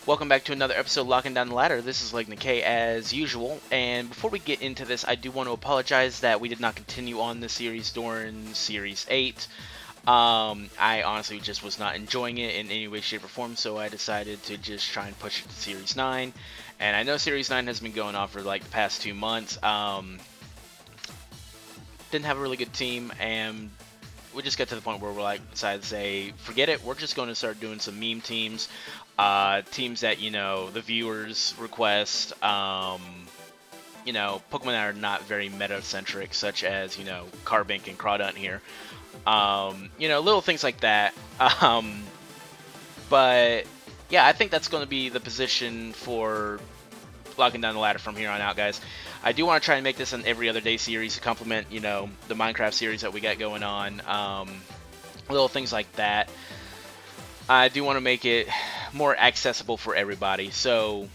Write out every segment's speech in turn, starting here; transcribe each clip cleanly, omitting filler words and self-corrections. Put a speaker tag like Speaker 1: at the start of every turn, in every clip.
Speaker 1: Welcome back to another episode of Locking Down the Ladder. This is LegnaK as usual, and before we get into this, I do want to apologize that we did not continue on the series during Series 8. I honestly just was not enjoying it in any way, shape, or form, so I decided to just try and push it to Series 9. And I know Series 9 has been going on for like the past 2 months. Didn't have a really good team, and we just got to the point where we're like decided to say, forget it, we're just going to start doing some meme teams. Teams that, the viewers request, Pokemon that are not very meta-centric, such as, Carbink and Crawdaunt here. Little things like that. But, yeah, I think that's going to be the position for Locking Down the Ladder from here on out, guys. I do want to try and make this an every other day series to complement, the Minecraft series that we got going on. Little things like that. I do want to make it more accessible for everybody, so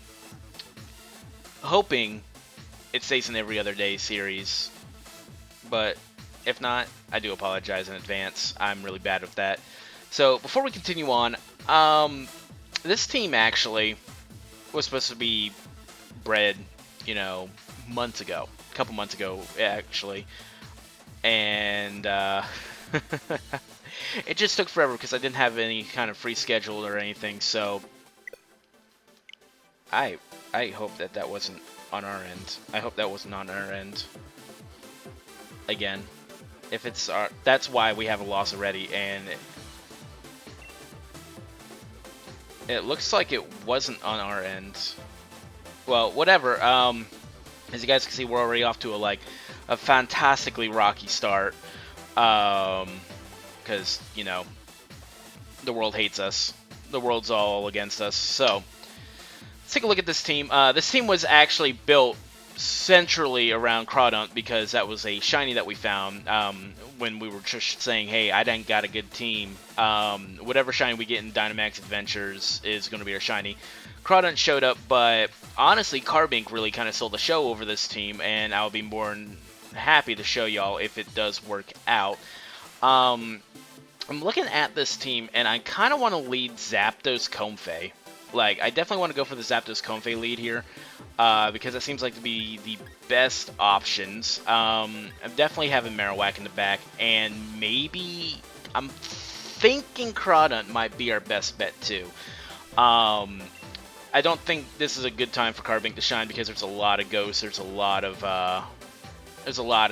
Speaker 1: hoping it stays an every other day series, but if not, I do apologize in advance. I'm really bad with that. So before we continue on, this team actually was supposed to be bred, months ago, a couple months ago actually, and it just took forever because I didn't have any kind of free schedule or anything, so I hope that wasn't on our end. I hope that wasn't on our end. Again, if it's our, that's why we have a loss already, and it looks like it wasn't on our end. Well, whatever. As you guys can see, we're already off to a fantastically rocky start. Because, the world hates us. The world's all against us. So, let's take a look at this team. This team was actually built centrally around Crawdaunt because that was a shiny that we found when we were just saying, hey, I didn't got a good team. Whatever shiny we get in Dynamax Adventures is going to be our shiny. Crawdaunt showed up, but honestly, Carbink really kind of stole the show over this team, and I'll be more than happy to show y'all if it does work out. I'm looking at this team, and I kind of want to lead Zapdos Comfey. I definitely want to go for the Zapdos Comfey lead here, because it seems like to be the best options. I'm definitely having Marowak in the back, and maybe I'm thinking Crawdaunt might be our best bet too. I don't think this is a good time for Carbink to shine because there's a lot of ghosts. There's a lot of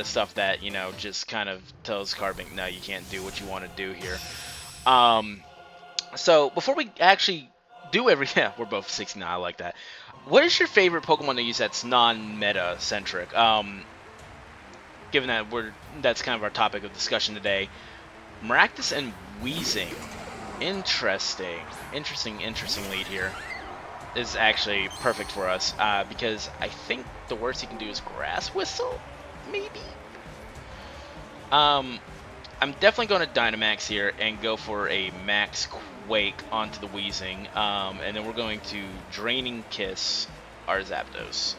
Speaker 1: stuff that, just kind of tells Carbink, no, you can't do what you want to do here. So before we actually do yeah, we're both 69. I like that. What is your favorite Pokemon to use that's non-meta centric? Given that that's kind of our topic of discussion today, Maractus and Weezing. Interesting lead here. Is actually perfect for us because I think the worst he can do is Grass Whistle, maybe. I'm definitely going to Dynamax here and go for a Max Quake onto the Weezing, and then we're going to Draining Kiss our Zapdos.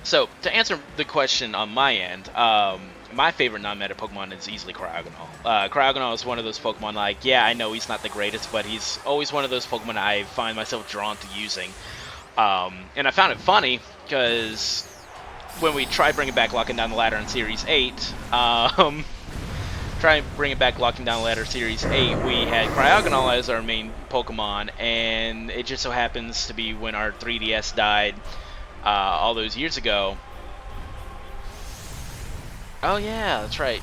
Speaker 1: So to answer the question on my end, my favorite non-meta Pokemon is easily Cryogonal. Cryogonal is one of those Pokemon, yeah, I know he's not the greatest, but he's always one of those Pokemon I find myself drawn to using. And I found it funny, because when we tried bringing back Locking Down the Ladder in Series 8, we had Cryogonal as our main Pokemon, and it just so happens to be when our 3DS died all those years ago. Oh yeah, that's right.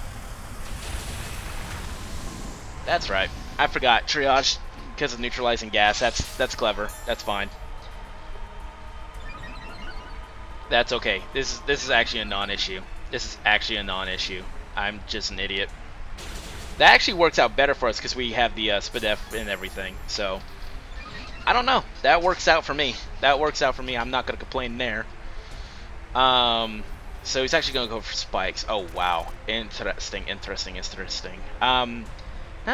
Speaker 1: That's right. I forgot. Triage because of neutralizing gas. That's clever. That's fine. That's okay. This is actually a non-issue. This is actually a non-issue. I'm just an idiot. That actually works out better for us because we have the Spadef and everything. So I don't know. That works out for me. That works out for me. I'm not gonna complain there. So he's actually going to go for spikes. Oh, wow. Interesting. Now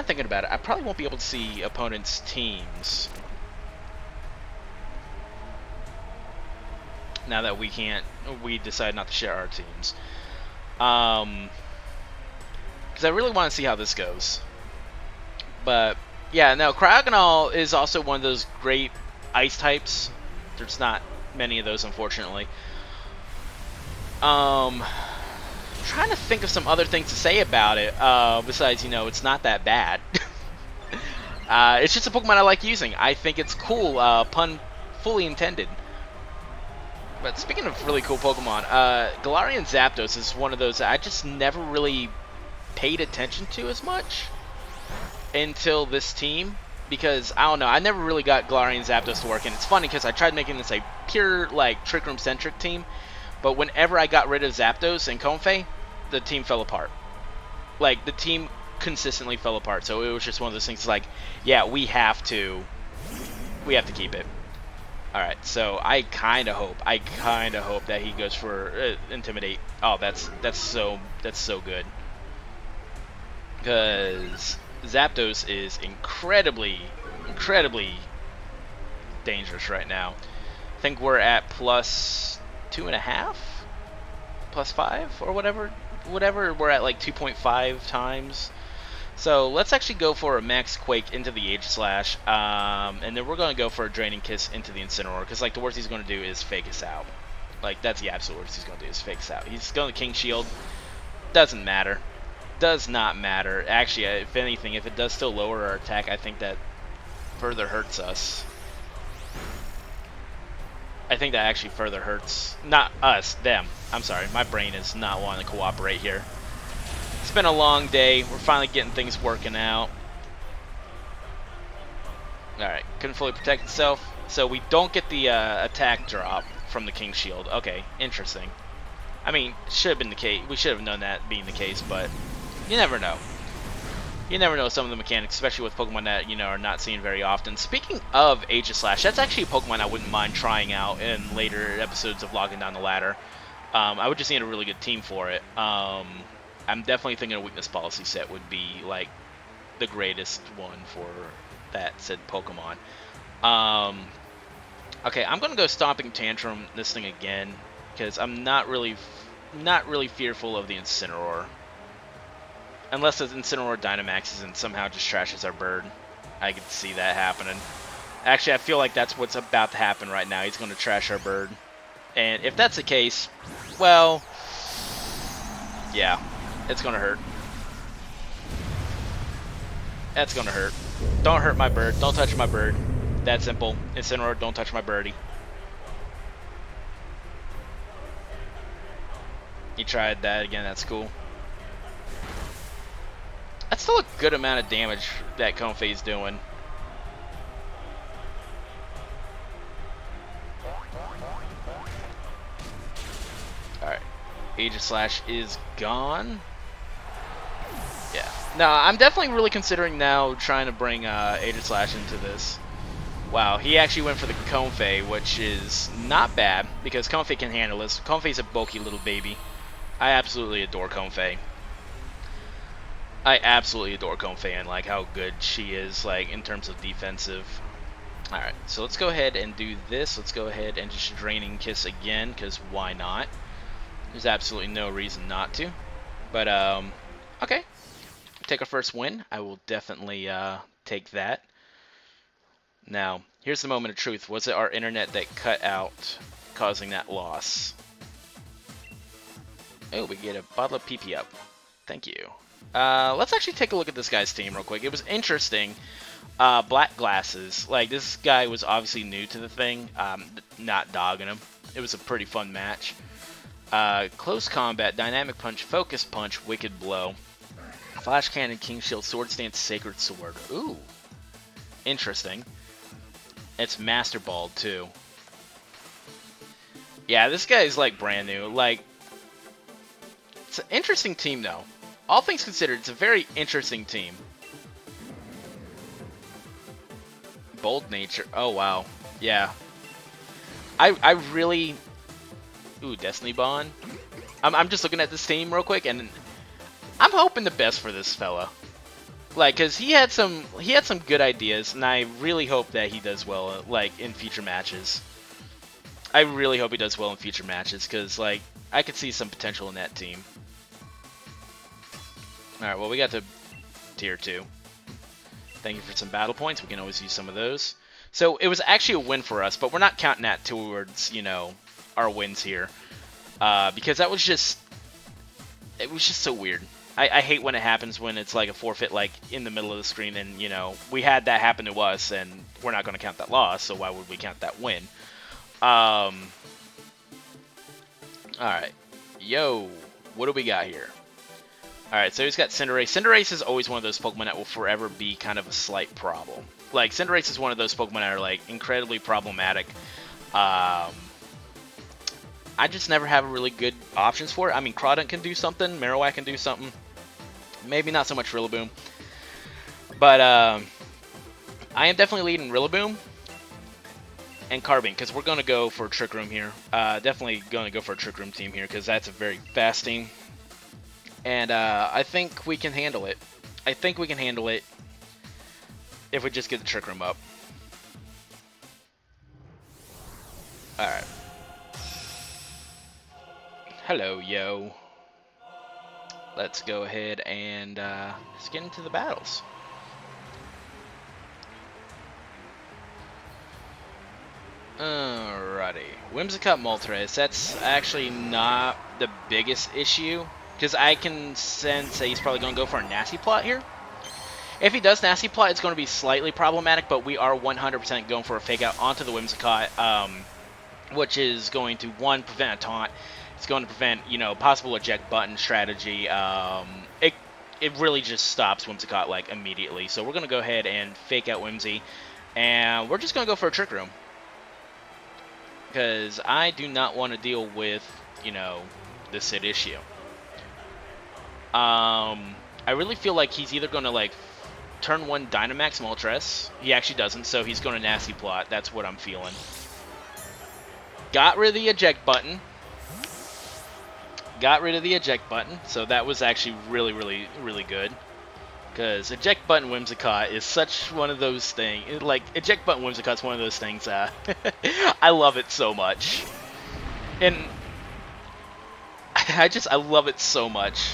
Speaker 1: thinking about it, I probably won't be able to see opponents' teams. Now that we decide not to share our teams. Because I really want to see how this goes. But Yeah, no, Cryogonal is also one of those great ice types. There's not many of those, unfortunately. Trying to think of some other things to say about it, besides, it's not that bad. It's just a Pokemon I like using. I think it's cool, pun fully intended. But speaking of really cool Pokemon, Galarian Zapdos is one of those I just never really paid attention to as much until this team. Because, I don't know, I never really got Galarian Zapdos to work, and it's funny because I tried making this a pure, like, Trick Room-centric team, but whenever I got rid of Zapdos and Comfey, the team fell apart. Like, the team consistently fell apart, so it was just one of those things like, yeah, we have to keep it. Alright, so I kind of hope that he goes for Intimidate. Oh, that's so good. Because Zapdos is incredibly dangerous right now. I think we're at plus 2.5, plus 5, or whatever. We're at like 2.5 times. So let's actually go for a Max Quake into the Aegislash, and then we're going to go for a Draining Kiss into the Incineroar, because like the worst he's going to do is fake us out. Like, that's the absolute worst he's going to do is fake us out. He's going to King Shield. Doesn't matter. Does not matter. Actually, if anything, if it does still lower our attack, I think that further hurts us. I think that actually further hurts. Not us, them. I'm sorry, my brain is not wanting to cooperate here. It's been a long day. We're finally getting things working out. Alright, couldn't fully protect itself. So we don't get the attack drop from the King Shield. Okay, interesting. I mean, should have been the case. We should have known that being the case, but you never know. You never know some of the mechanics, especially with Pokemon that, are not seen very often. Speaking of Aegislash, that's actually a Pokemon I wouldn't mind trying out in later episodes of Logging Down the Ladder. I would just need a really good team for it. I'm definitely thinking a weakness policy set would be, like, the greatest one for that said Pokemon. Okay, I'm going to go Stomping Tantrum this thing again, because I'm not really fearful of the Incineroar. Unless the Incineroar Dynamaxes and somehow just trashes our bird. I could see that happening. Actually, I feel like that's what's about to happen right now. He's going to trash our bird. And if that's the case, well, yeah, it's going to hurt. That's going to hurt. Don't hurt my bird. Don't touch my bird. That simple. Incineroar, don't touch my birdie. He tried that again. That's cool. That's still a good amount of damage that Comfey's doing. Alright. Aegislash is gone. Yeah. No, I'm definitely really considering now trying to bring Aegislash into this. Wow, he actually went for the Comfey, which is not bad, because Comfey can handle this. Comfey's a bulky little baby. I absolutely adore Comfey. I absolutely adore Comfey and like how good she is, like, in terms of defensive. Alright, so let's go ahead and do this. Let's go ahead and just Draining Kiss again, because why not? There's absolutely no reason not to. But, okay. Take our first win. I will definitely take that. Now, here's the moment of truth. Was it our internet that cut out, causing that loss? Oh, we get a bottle of PP up. Thank you. Let's actually take a look at this guy's team real quick. It was interesting. Black Glasses. Like, this guy was obviously new to the thing. Not dogging him. It was a pretty fun match. Close Combat, Dynamic Punch, Focus Punch, Wicked Blow, Flash Cannon, King Shield, Sword Stance, Sacred Sword. Ooh. Interesting. It's Master Ball, too. Yeah, this guy's, like, brand new. Like, it's an interesting team, though. All things considered, it's a very interesting team. Bold Nature. Oh, wow. Yeah. I really... Ooh, Destiny Bond. I'm just looking at this team real quick, and I'm hoping the best for this fella. Like, cause he had some good ideas, and I really hope that he does well, like, in future matches. I really hope he does well in future matches, cause like I could see some potential in that team. All right, well, we got to tier 2. Thank you for some battle points. We can always use some of those. So it was actually a win for us, but we're not counting that towards, you know, our wins here. Because that was just... It was just so weird. I hate when it happens when it's like a forfeit like in the middle of the screen, and, you know, we had that happen to us, and we're not going to count that loss, so why would we count that win? Alright. Yo, what do we got here? Alright, so he's got Cinderace. Cinderace is always one of those Pokemon that will forever be kind of a slight problem. Like, Cinderace is one of those Pokemon that are, like, incredibly problematic. I just never have really good options for it. I mean, Crawdaunt can do something. Marowak can do something. Maybe not so much Rillaboom. But, I am definitely leading Rillaboom and Carbink, because we're going to go for Trick Room here. Definitely going to go for a Trick Room team here, because that's a very fast team. And I think we can handle it. I think we can handle it if we just get the Trick Room up. Alright. Hello, yo. Let's go ahead and let's get into the battles. Alrighty. Whimsicott Moltres. That's actually not the biggest issue, because I can sense that he's probably going to go for a Nasty Plot here. If he does Nasty Plot, it's going to be slightly problematic, but we are 100% going for a Fake Out onto the Whimsicott, which is going to, one, prevent a taunt. It's going to prevent, you know, possible eject button strategy. It really just stops Whimsicott, like, immediately. So we're going to go ahead and Fake Out Whimsy, and we're just going to go for a Trick Room. Because I do not want to deal with, you know, the Sid issue. I really feel like he's either going to, like, turn 1 Dynamax Moltres. He actually doesn't, so he's going to Nasty Plot. That's what I'm feeling. Got rid of the eject button. Got rid of the eject button, so that was actually really, really, really good. Because eject button Whimsicott is such one of those things. Like, eject button Whimsicott's one of those things. I love it so much. And I love it so much.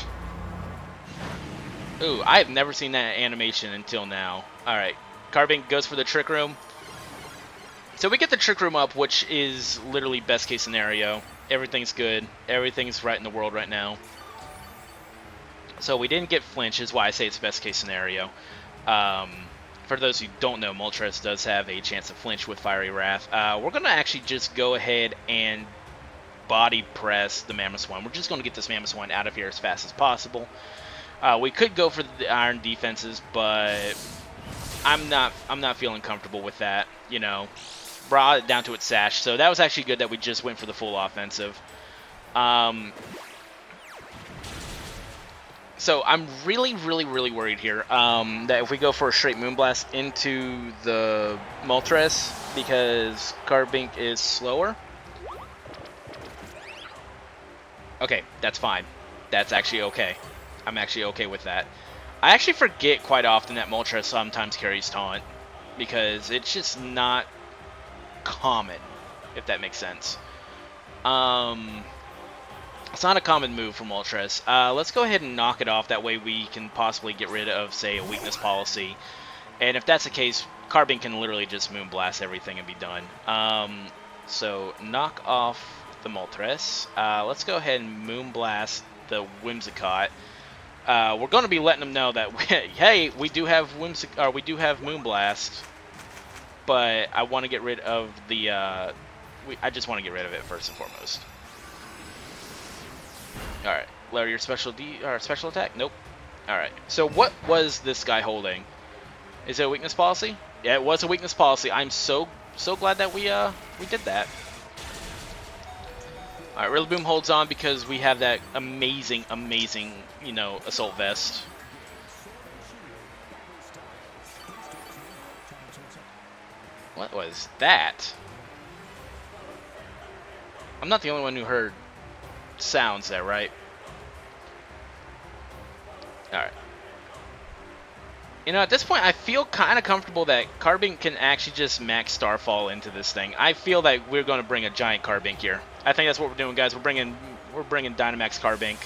Speaker 1: Ooh, I have never seen that animation until now. Alright, Carbink goes for the Trick Room. So we get the Trick Room up, which is literally best case scenario. Everything's good. Everything's right in the world right now. So we didn't get flinch, is why I say it's best case scenario. For those who don't know, Moltres does have a chance to flinch with Fiery Wrath. We're going to actually just go ahead and body press the Mamoswine. We're just going to get this Mamoswine out of here as fast as possible. We could go for the Iron defenses, but I'm not feeling comfortable with that, you know. Brought it down to its sash, so that was actually good that we just went for the full offensive. So I'm really, really, really worried here that if we go for a straight Moonblast into the Moltres, because Carbink is slower. Okay, that's fine. That's actually okay. I'm actually okay with that. I actually forget quite often that Moltres sometimes carries Taunt, because it's just not common, if that makes sense. It's not a common move from Moltres. Let's go ahead and knock it off. That way we can possibly get rid of, say, a weakness policy. And if that's the case, Carbink can literally just Moonblast everything and be done. So knock off the Moltres. Let's go ahead and Moonblast the Whimsicott. We're going to be letting them know that hey, we do have Moonblast, but I want to get rid of the. I just want to get rid of it first and foremost. All right, lower your special attack. Nope. All right. So what was this guy holding? Is it a weakness policy? Yeah, it was a weakness policy. I'm so glad that we did that. All right, Rillaboom holds on because we have that amazing, you know, Assault Vest. What was that? I'm not the only one who heard sounds there, right? Alright. You know, at this point, I feel kind of comfortable that Carbink can actually just max Starfall into this thing. I feel that we're going to bring a giant Carbink here. I think that's what we're doing, guys. We're bringing Dynamax Carbink.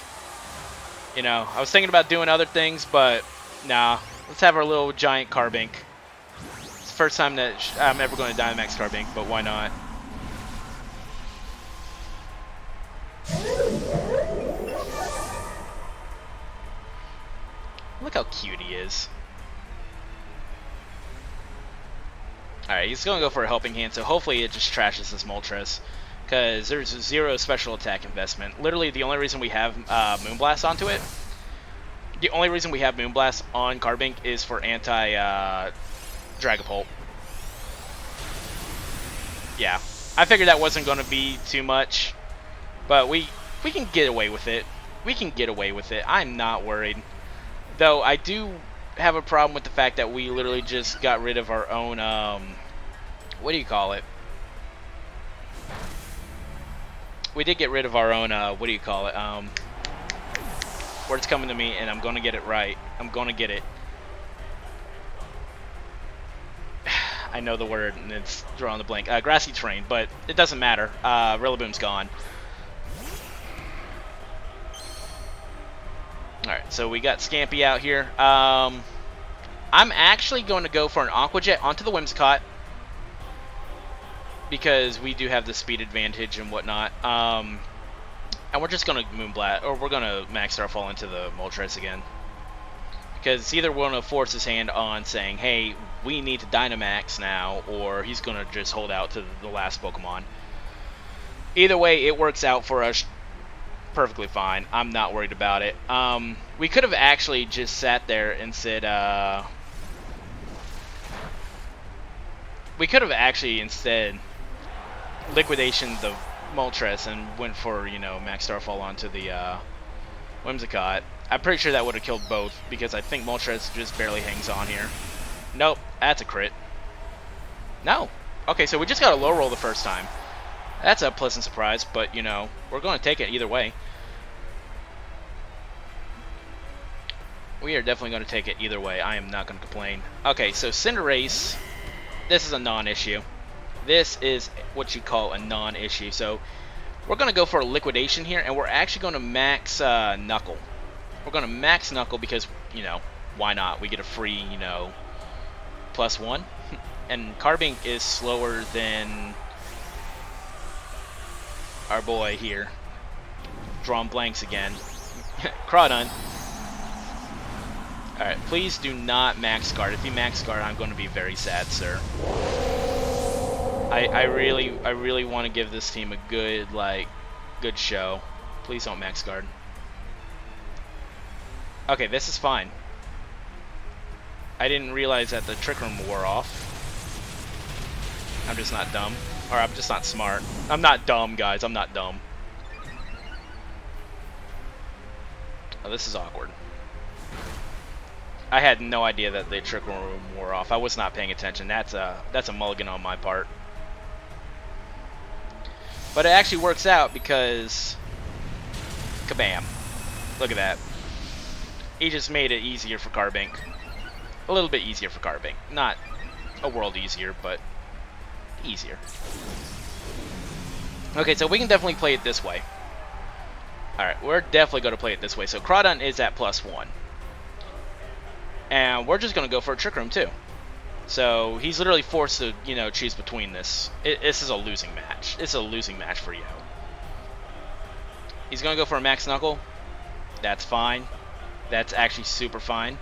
Speaker 1: You know, I was thinking about doing other things, but nah, Let's have our little giant Carbink. It's the first time that I'm ever going to Dynamax Carbink, but why not? Look how cute he is. Alright, he's going to go for a Helping Hand, so hopefully it just trashes this Moltres. Because there's zero special attack investment. Literally, the only reason we have Moonblast onto it, the only reason we have Moonblast on Carbink is for anti-Dragapult. Yeah, I figured that wasn't going to be too much, but we can get away with it. We can get away with it. I'm not worried. Though, I do have a problem with the fact that we literally just got rid of our own, what do you call it? We did get rid of our own, what do you call it? Word's coming to me, and I'm going to get it right. I'm going to get it. I know the word, and it's drawing the blank. Grassy Terrain, but it doesn't matter. Rillaboom's gone. Alright, so we got Scampy out here. I'm actually going to go for an Aqua Jet onto the Whimsicott, because we do have the speed advantage and whatnot. And we're just going to Moonblast, or we're going to Max Starfall into the Moltres again. Because it's either going to force his hand on saying, hey, we need to Dynamax now, or he's going to just hold out to the last Pokemon. Either way, it works out for us perfectly fine. I'm not worried about it. We could have actually just sat there and said, we could have actually instead liquidation the Moltres and went for, you know, Max Starfall onto the Whimsicott. I'm pretty sure that would have killed both, because I think Moltres just barely hangs on here. Nope, that's a crit. No. Okay, so we just got a low roll the first time. That's a pleasant surprise, but, you know, we're going to take it either way. We are definitely going to take it either way. I am not going to complain. Okay, so Cinderace, this is a non-issue. This is what you call a non-issue. So we're going to go for a liquidation here, and we're actually going to max Knuckle. We're going to max Knuckle because, you know, why not? We get a free, you know, +1. And Carbink is slower than our boy here. Drawing blanks again. Crawdon. Alright, please do not max guard. If you max guard, I'm going to be very sad, sir. I really want to give this team a good, good show. Please don't max guard. Okay, this is fine. I didn't realize that the Trick Room wore off. I'm just not dumb. Or I'm just not smart. I'm not dumb, guys. I'm not dumb. Oh, this is awkward. I had no idea that the Trick Room wore off. I was not paying attention. That's a mulligan on my part. But it actually works out because... Kabam. Look at that. He just made it easier for Carbink. A little bit easier for Carbink. Not a world easier, but easier. Okay, so we can definitely play it this way. Alright, we're definitely going to play it this way. So Crawdon is at +1. And we're just going to go for a Trick Room too. So he's literally forced to, you know, choose between this. This is a losing match. It's a losing match for Yo. He's going to go for a Max Knuckle. That's fine. That's actually super fine.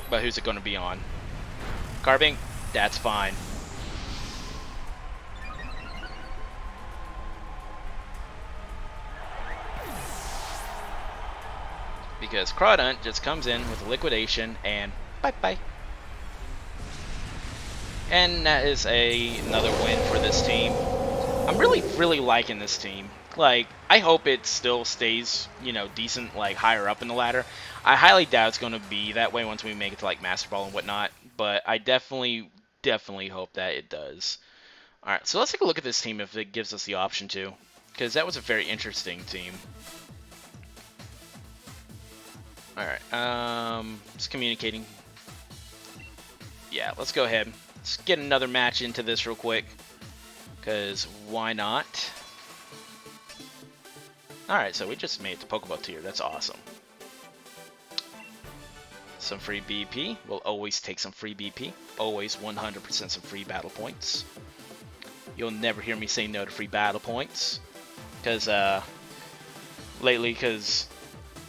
Speaker 1: But who's it going to be on? Carbink? That's fine. Because Crawdon just comes in with a liquidation and bye-bye. And that is another win for this team. I'm really liking this team. Like, I hope it still stays, you know, decent, like, higher up in the ladder. I highly doubt it's going to be that way once we make it to, like, Master Ball and whatnot. But I definitely hope that it does. Alright, so let's take a look at this team if it gives us the option to. Because that was a very interesting team. Alright, it's communicating. Yeah, let's go ahead. Let's get another match into this real quick. Because why not? Alright, so we just made it to Pokeball tier. That's awesome. Some free BP. We'll always take some free BP. Always 100% some free battle points. You'll never hear me say no to free battle points. Because, lately, because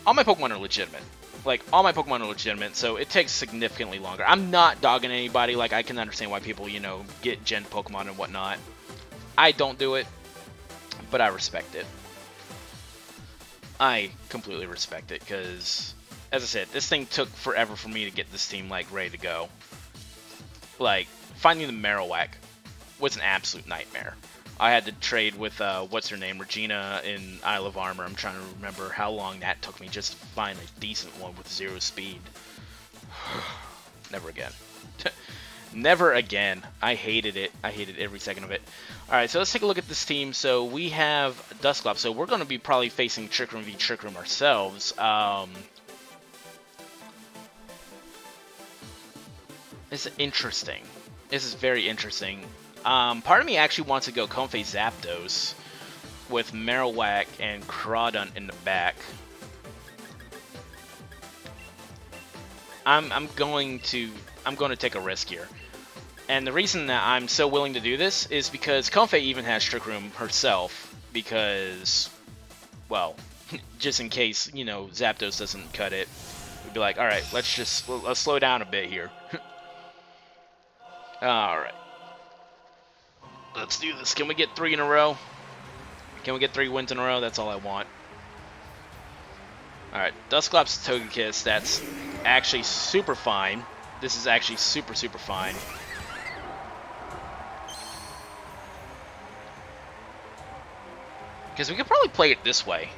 Speaker 1: all my Pokemon are legitimate. Like, all my Pokemon are legitimate, so it takes significantly longer. I'm not dogging anybody. Like, I can understand why people, you know, get gen Pokemon and whatnot. I don't do it, but I respect it. I completely respect it, because, as I said, this thing took forever for me to get this team, like, ready to go. Like, finding the Marowak was an absolute nightmare. I had to trade with, what's her name, Regina in Isle of Armor. I'm trying to remember how long that took me just to find a decent one with 0 speed. Never again. Never again. I hated it. I hated every second of it. Alright, so let's take a look at this team. So we have Dusclops. So we're going to be probably facing Trick Room v Trick Room ourselves. This is interesting. This is very interesting. Part of me actually wants to go Comfey Zapdos with Marowak and Crawdaunt in the back. I'm going to take a risk here. And the reason that I'm so willing to do this is because Comfey even has Trick Room herself, because, well, just in case, you know, Zapdos doesn't cut it, we'd be like, alright, let's slow down a bit here. Alright. Let's do this. Can we get 3 in a row? Can we get 3 wins in a row? That's all I want. Alright, Dusclops Togekiss, that's actually super fine. This is actually super fine. Because we could probably play it this way.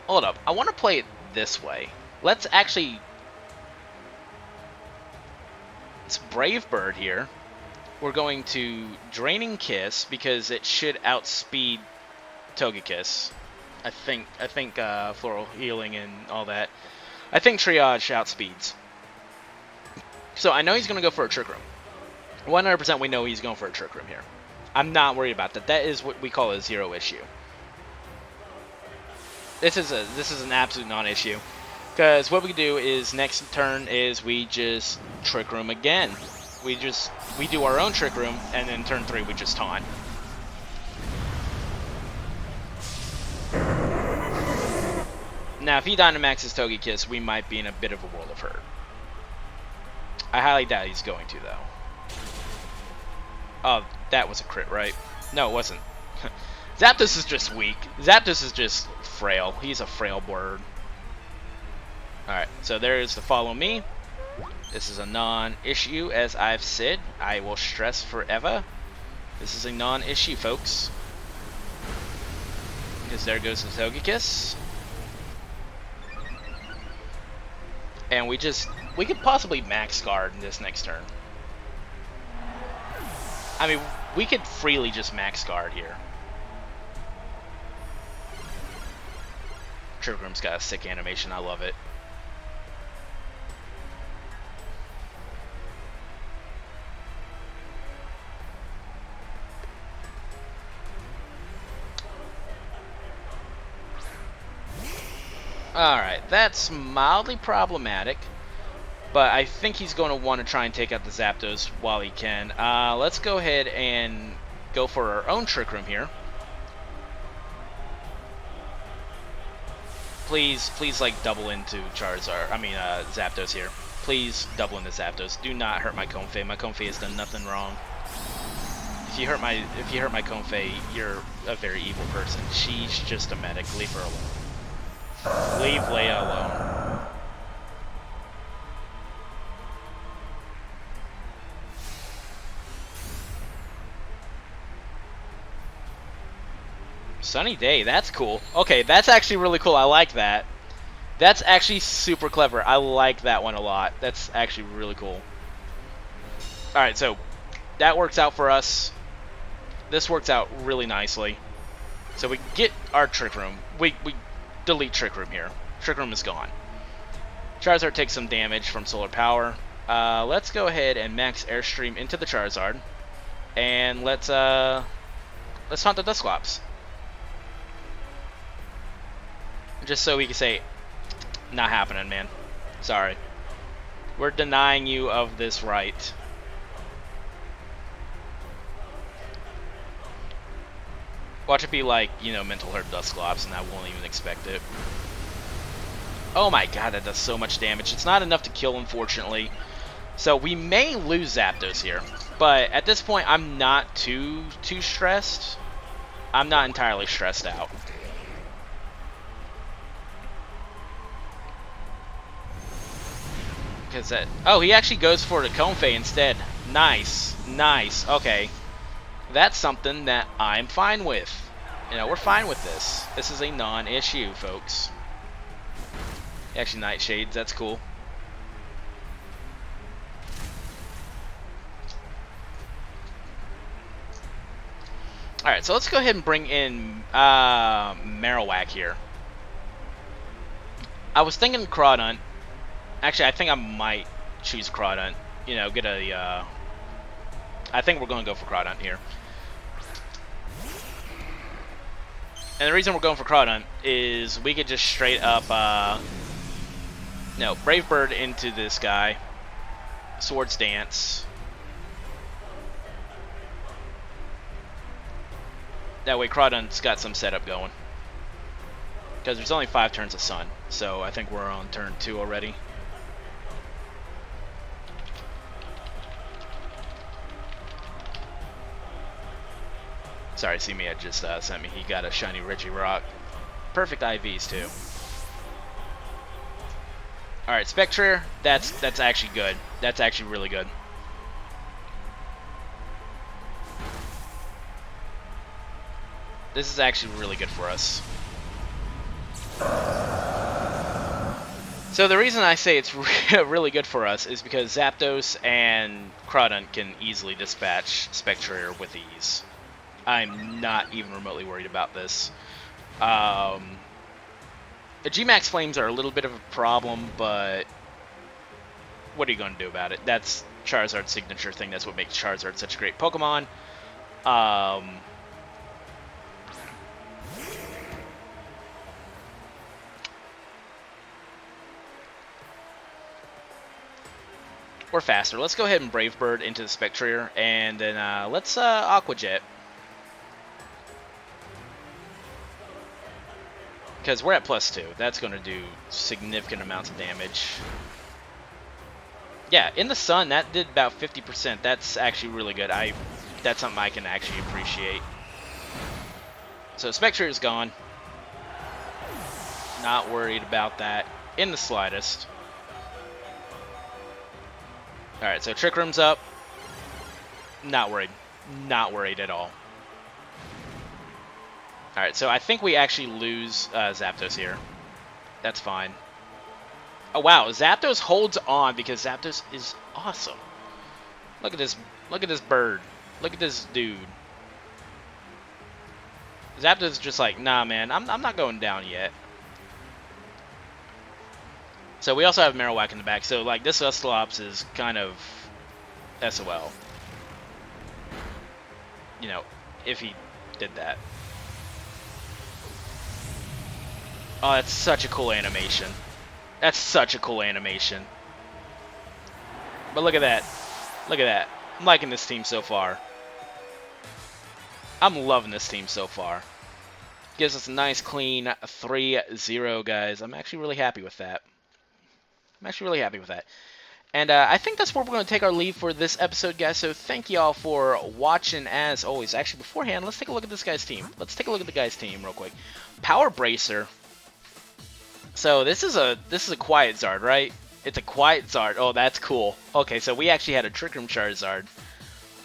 Speaker 1: Hold up, I want to play it this way. Let's actually... It's Brave Bird here. We're going to Draining Kiss because it should outspeed Togekiss. I think Floral Healing and all that. I think Triage outspeeds. So I know he's going to go for a Trick Room. 100% we know he's going for a Trick Room here. I'm not worried about that. That is what we call a zero issue. This is an absolute non-issue. Because what we do is next turn is we just Trick Room again. We do our own Trick Room, and then turn 3 we just taunt. Now, if he Dynamaxes Togekiss, we might be in a bit of a world of hurt. I highly doubt he's going to, though. Oh, that was a crit, right? No, it wasn't. Zapdos is just weak. Zapdos is just frail. He's a frail bird. Alright, so there's the Follow Me. This is a non-issue, as I've said. I will stress forever. This is a non-issue, folks. Because there goes the Togekiss. And we could possibly max guard in this next turn. I mean, we could freely just max guard here. Trick Room's got a sick animation, I love it. Alright, that's mildly problematic, but I think he's going to want to try and take out the Zapdos while he can. Let's go ahead and go for our own Trick Room here. Please, like, double into Zapdos here. Please double into Zapdos. Do not hurt my Comfey. My Comfey has done nothing wrong. If you hurt my Comfey, you're a very evil person. She's just a medic. Leave her alone. Leave Leia alone. Sunny Day, that's cool. Okay, that's actually really cool. I like that. That's actually super clever. I like that one a lot. That's actually really cool. Alright, so that works out for us. This works out really nicely. So we get our Trick Room. We delete Trick Room here. Trick Room is gone. Charizard takes some damage from Solar Power. Let's go ahead and max Airstream into the Charizard. And let's taunt the Dusclops. Just so we can say, not happening, man. Sorry. We're denying you of this right. Watch it be like, you know, Mental Hurt Dusclops, and I won't even expect it. Oh my god, that does so much damage. It's not enough to kill, unfortunately. So we may lose Zapdos here. But at this point, I'm not too stressed. I'm not entirely stressed out. Because that... Oh, he actually goes for the Comfey instead. Nice. Nice. Okay. That's something that I'm fine with. You know, we're fine with this. This is a non-issue, folks. Actually, Nightshades, that's cool. Alright, so let's go ahead and bring in Marowak here. I was thinking Crawdaunt. Actually, I think I might choose Crawdaunt. You know, get a... I think we're going to go for Crawdaunt here. And the reason we're going for Crawdaunt is we could just straight up... no, Brave Bird into this guy. Swords Dance. That way Crawdaunt's got some setup going. Because there's only 5 turns of Sun, so I think we're on turn 2 already. Sorry, see-me had just sent me. He got a shiny Regirock. Perfect IVs too. All right, Spectre. That's actually good. That's actually really good. This is actually really good for us. So the reason I say it's really good for us is because Zapdos and Crawdaunt can easily dispatch Spectre with ease. I'm not even remotely worried about this. The G-Max Flames are a little bit of a problem, but what are you going to do about it? That's Charizard's signature thing. That's what makes Charizard such a great Pokemon. We're faster. Let's go ahead and Brave Bird into the Spectrier, and then let's Aqua Jet. Because we're at +2. That's going to do significant amounts of damage. Yeah, in the sun, that did about 50%. That's actually really good. That's something I can actually appreciate. So Spectre is gone. Not worried about that in the slightest. Alright, so Trick Room's up. Not worried. Not worried at all. Alright, so I think we actually lose Zapdos here. That's fine. Oh wow, Zapdos holds on because Zapdos is awesome. Look at this bird. Look at this dude. Zapdos is just like, nah man, I'm not going down yet. So we also have Marowak in the back, so like this Dusclops is kind of SOL. You know, if he did that. Oh, that's such a cool animation. That's such a cool animation. But look at that. Look at that. I'm liking this team so far. I'm loving this team so far. Gives us a nice clean 3-0, guys. I'm actually really happy with that. I'm actually really happy with that. And I think that's where we're going to take our leave for this episode, guys. So thank you all for watching, as always. Actually, beforehand, let's take a look at this guy's team. Let's take a look at the guy's team real quick. Power Bracer. So this is a Quiet Zard, right? It's a Quiet Zard. Oh, that's cool. Okay, so we actually had a Trick Room Charizard.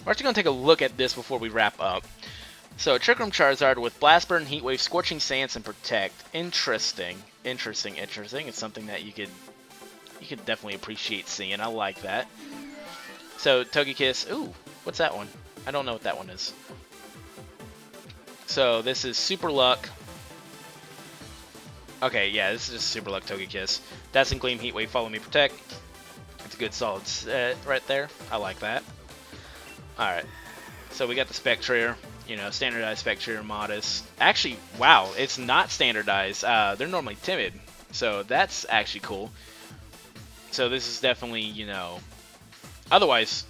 Speaker 1: We're actually going to take a look at this before we wrap up. So a Trick Room Charizard with Blast Burn, Heat Wave, Scorching Sands, and Protect. Interesting. Interesting. It's something that you could definitely appreciate seeing. I like that. So Togekiss. Ooh, what's that one? I don't know what that one is. So this is Super Luck. Okay, yeah, this is just Super Luck Togekiss. Dazzling Gleam, Heat Wave, Follow Me, Protect. It's a good solid set right there. I like that. Alright. So we got the Spectrier. You know, standardized Spectrier, modest. Actually, wow, it's not standardized. They're normally timid. So that's actually cool. So this is definitely, you know, otherwise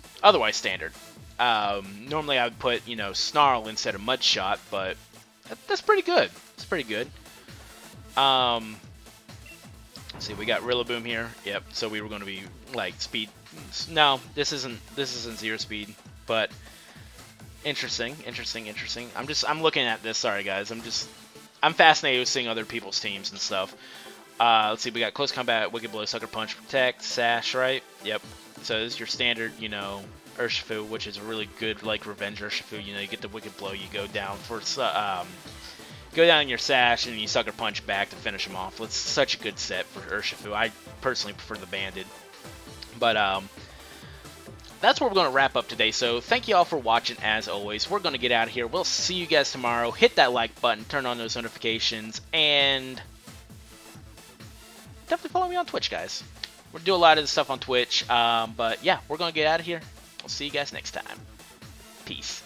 Speaker 1: standard. Normally I would put, you know, Snarl instead of Mudshot, but that's pretty good. It's pretty good. Let's see, we got Rillaboom here. Yep. So we were going to be like speed. No, this isn't zero speed, but interesting. I'm looking at this. Sorry guys. I'm fascinated with seeing other people's teams and stuff. Let's see, we got Close Combat, Wicked Blow, Sucker Punch, Protect, Sash, right? Yep. So this is your standard, you know, Urshifu, which is a really good, like, revenge Urshifu. You know, you get the Wicked Blow, you go down for, go down in your Sash, and you Sucker Punch back to finish him off. It's such a good set for Urshifu. I personally prefer the Banded. But, that's where we're going to wrap up today. So thank you all for watching, as always. We're going to get out of here. We'll see you guys tomorrow. Hit that like button, turn on those notifications, and definitely follow me on Twitch, guys. We're doing a lot of this stuff on Twitch. But yeah, we're going to get out of here. We'll see you guys next time. Peace.